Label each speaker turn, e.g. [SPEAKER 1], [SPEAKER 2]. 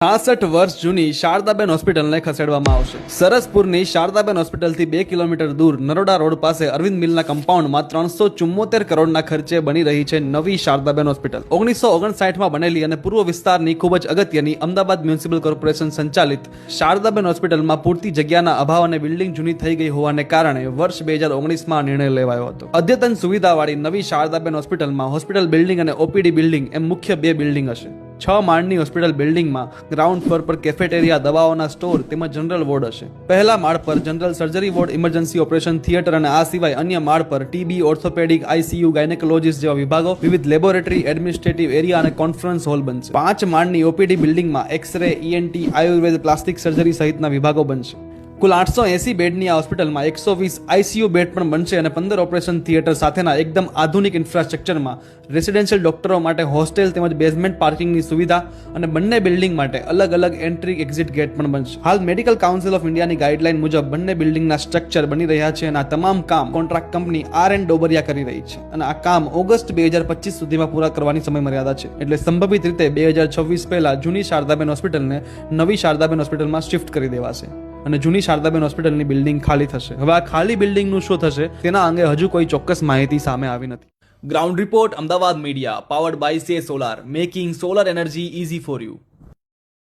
[SPEAKER 1] 66 વર્ષ જૂની શારદાબેન હોસ્પિટલને ખસેડવામાં આવશે. સરસપુરની શારદાબેન હોસ્પિટલથી 2 કિલોમીટર દૂર નરોડા રોડ પાસે અરવિંદ મિલના કમ્પાઉન્ડમાં 374 કરોડના ખર્ચે બની રહી છે નવી શારદાબેન હોસ્પિટલ. 1959માં બનેલી અને પૂર્વ વિસ્તારની ખૂબ જ અગત્યની અમદાવાદ મ્યુનિસિપલ કોર્પોરેશન સંચાલિત શારદાબેન હોસ્પિટલમાં પૂરતી જગ્યાના અભાવ અને બિલ્ડિંગ જૂની થઈ ગઈ હોવાને કારણે વર્ષ 2019માં નિર્ણય લેવાયો હતો. અદ્યતન સુવિધાવાળી નવી શારદાબેન હોસ્પિટલમાં હોસ્પિટલ બિલ્ડિંગ અને ઓપીડી બિલ્ડિંગ એમ મુખ્ય 2 બિલ્ડિંગ હશે. 6 માળની હોસ્પિટલ બિલ્ડિંગમાં ગ્રાઉન્ડ ફ્લોર પર કેફેટેરિયા, દવાઓના સ્ટોર તેમજ જનરલ વોર્ડ હશે. પહેલા માળ પર general surgery ward, emergency operation theatre અને આ સિવાય અન્ય માળ પર ટીબી, ઓર્થોપેડિક, આઈસીયુ, ગાયનેકોલોજીસ્ટ જેવા વિભાગો, વિવિધ લેબોરેટરી, એડમિનિસ્ટ્રેટિવ એરિયા અને કોન્ફરન્સ હોલ બનશે. 5 માળની ઓપીડી બિલ્ડિંગમાં X-ray, ENT, Ayurveda, plastic surgery સહિતના વિભાગો બનશે. કુલ 880 બેડની આ હોસ્પિટલમાં 120 આઈસીયુ બેડ પણ બનશે અને 15 ઓપરેશન થિયેટર સાથેના એકદમ આધુનિક ઇન્ફ્રાસ્ટ્રક્ચરમાં રેસિડેન્શિયલ ડોક્ટરો માટે હોસ્ટેલ તેમજ બેઝમેન્ટ પાર્કિંગની સુવિધા અને બંને બિલ્ડિંગ માટે અલગ અલગ એન્ટ્રી એક્ઝિટ ગેટ પણ બનશે. હાલ મેડિકલ કાઉન્સિલ ઓફ ઇન્ડિયાની ગાઈડલાઈન મુજબ બંને બિલ્ડિંગના સ્ટ્રક્ચર બની રહ્યા છે અને આ તમામ કામ કોન્ટ્રાક્ટ કંપની R&D ડોબરિયા કરી રહી છે અને આ કામ ઓગસ્ટ 2025 સુધીમાં પૂરા કરવાની સમય મર્યાદા છે. એટલે સંભવિત રીતે 2026 પહેલા જૂની શારદાબેન હોસ્પિટલને નવી શારદાબેન હોસ્પિટલમાં શિફ્ટ કરી દેવાશે અને જૂની શારદાબેન હોસ્પિટલની બિલ્ડિંગ ખાલી થશે. હવે આ ખાલી બિલ્ડિંગનું શું થશે તેના અંગે હજુ કોઈ ચોક્કસ માહિતી સામે આવી નથી. Ground report, Ahmedabad media, powered by say solar, making solar energy easy for you.